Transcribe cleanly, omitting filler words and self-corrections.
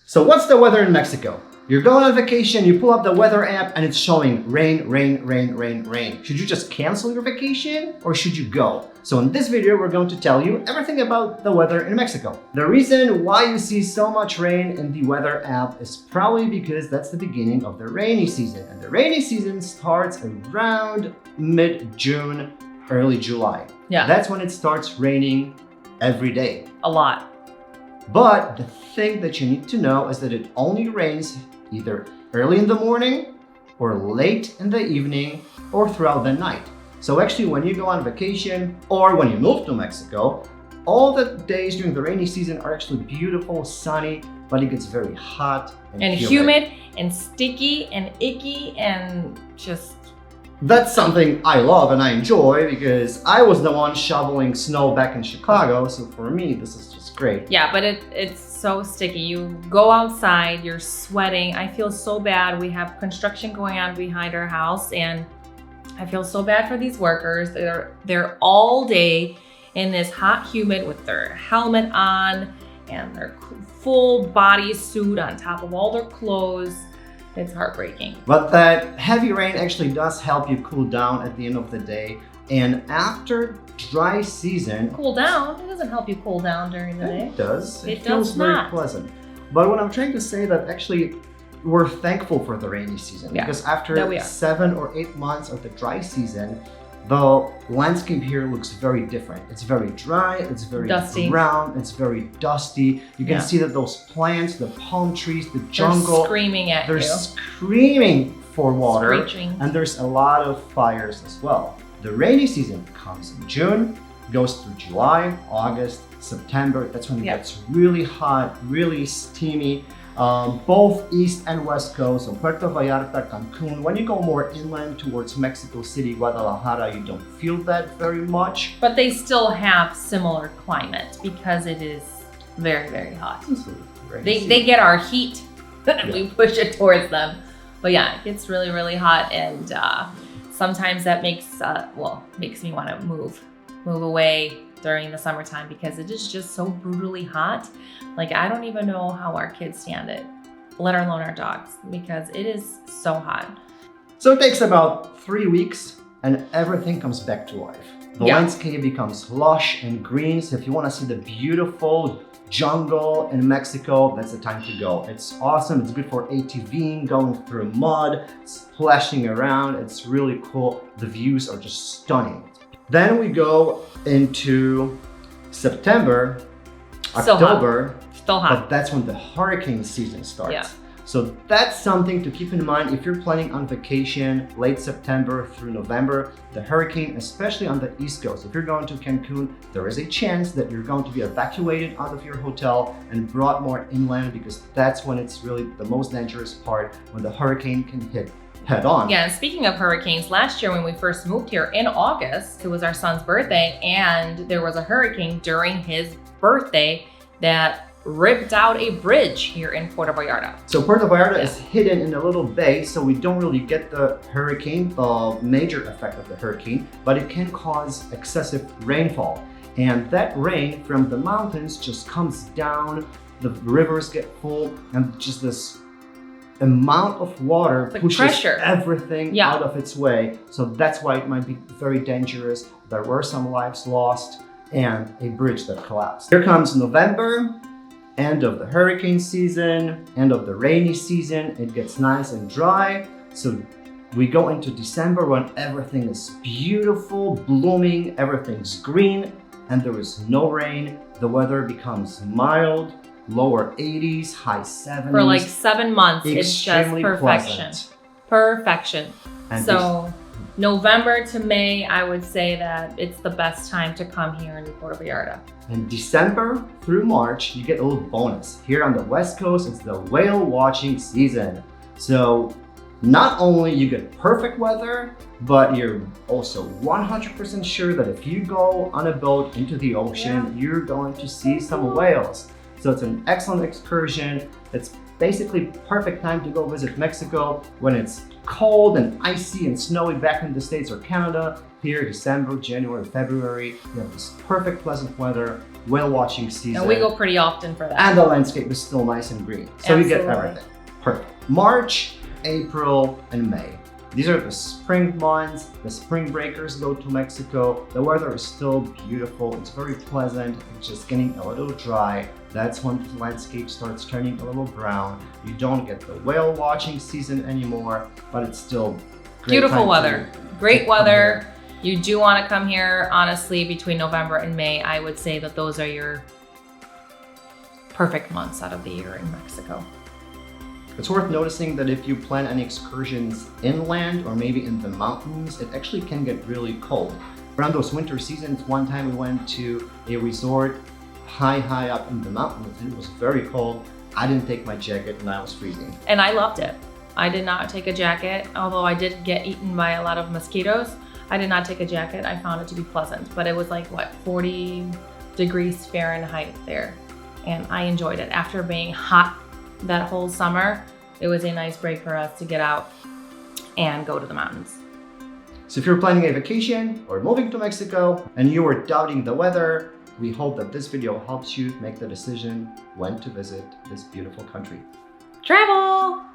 So what's the weather in Mexico? You're going on vacation, you pull up the weather app and it's showing rain, rain, rain, rain, rain. Should you just cancel your vacation or should you go? So in this video, we're going to tell you everything about the weather in Mexico. The reason why you see so much rain in the weather app is probably because that's the beginning of the rainy season. And the rainy season starts around mid-June, early July. Yeah. That's when it starts raining every day. A lot. But the thing that you need to know is that it only rains either early in the morning or late in the evening or throughout the night. So actually when you go on vacation or when you move to Mexico, all the days during the rainy season are actually beautiful, sunny, but it gets very hot And humid and sticky and icky and just... That's something I love and I enjoy because I was the one shoveling snow back in Chicago. So for me, this is just great. Yeah, but it's so sticky. You go outside, you're sweating. I feel so bad. We have construction going on behind our house and I feel so bad for these workers. They're all day in this hot humid with their helmet on and their full body suit on top of all their clothes. It's heartbreaking. But that heavy rain actually does help you cool down at the end of the day. And after dry season... Cool down? It doesn't help you cool down during the day. It does. It feels does very not. pleasant. But what I'm trying to say that actually we're thankful for the rainy season. Yeah, because after 7 or 8 months of the dry season, the landscape here looks very different. It's very dry, it's very dusty. brown, it's very dusty. You can see that those plants, the palm trees, the jungle, they're screaming at you. They're screaming for water. Screeching. And there's a lot of fires as well. The rainy season comes in June, goes through July, August, September. That's when it gets really hot, really steamy. Both East and West Coast, so Puerto Vallarta, Cancun. When you go more inland towards Mexico City, Guadalajara, you don't feel that very much. But they still have similar climate because it is very, very hot. They get our heat and we push it towards them. But yeah, it gets really, really hot and sometimes that makes me want to move away during the summertime because it is just so brutally hot. Like I don't even know how our kids stand it, let alone our dogs, because it is so hot. So it takes about 3 weeks and everything comes back to life. The landscape becomes lush and green. So if you want to see the beautiful jungle in Mexico, that's the time to go. It's awesome. It's good for ATVing, going through mud, splashing around. It's really cool. The views are just stunning. Then we go into September, October, still hot. but that's when the hurricane season starts. Yeah. So that's something to keep in mind if you're planning on vacation late September through November. The hurricane, especially on the East Coast, if you're going to Cancun, there is a chance that you're going to be evacuated out of your hotel and brought more inland because that's when it's really the most dangerous part, when the hurricane can hit head on. Yeah, speaking of hurricanes, last year when we first moved here in August, it was our son's birthday and there was a hurricane during his birthday that ripped out a bridge here in Puerto Vallarta. So Puerto Vallarta is hidden in a little bay, so we don't really get the hurricane, the major effect of the hurricane, but it can cause excessive rainfall. And that rain from the mountains just comes down, the rivers get full, and just this amount of water pushes everything out of its way. So that's why it might be very dangerous. There were some lives lost and a bridge that collapsed. Here comes November, end of the hurricane season, end of the rainy season. It gets nice and dry. So we go into December when everything is beautiful, blooming, everything's green, and there is no rain. The weather becomes mild, lower 80s, high 70s. For like 7 months, it's just perfection. Perfection. And so November to May, I would say that it's the best time to come here in Puerto Vallarta. In December through March, you get a little bonus. Here on the West Coast, it's the whale watching season. So not only you get perfect weather, but you're also 100% sure that if you go on a boat into the ocean, you're going to see some whales. So it's an excellent excursion. It's basically perfect time to go visit Mexico when it's cold and icy and snowy back in the States or Canada. here, December, January, February, we have this perfect pleasant weather, whale watching season. And we go pretty often for that. And the landscape is still nice and green. So you get Absolutely. everything. Perfect. March, April, and May. These are the spring months. The spring breakers go to Mexico. The weather is still beautiful. It's very pleasant. It's just getting a little dry. That's when the landscape starts turning a little brown. You don't get the whale watching season anymore, but it's still great. Beautiful time weather. to Great come weather. here. You do want to come here, honestly, between November and May. I would say that those are your perfect months out of the year in Mexico. It's worth noticing that if you plan any excursions inland or maybe in the mountains, it actually can get really cold. Around those winter seasons, one time we went to a resort high up in the mountains and it was very cold. I didn't take my jacket and I was freezing. And I loved it. I did not take a jacket, although I did get eaten by a lot of mosquitoes. I did not take a jacket. I found it to be pleasant, but it was like, what, 40 degrees Fahrenheit there. And I enjoyed it. After being hot that whole summer, it was a nice break for us to get out and go to the mountains. So if you're planning a vacation or moving to Mexico and you are doubting the weather, we hope that this video helps you make the decision when to visit this beautiful country. Travel!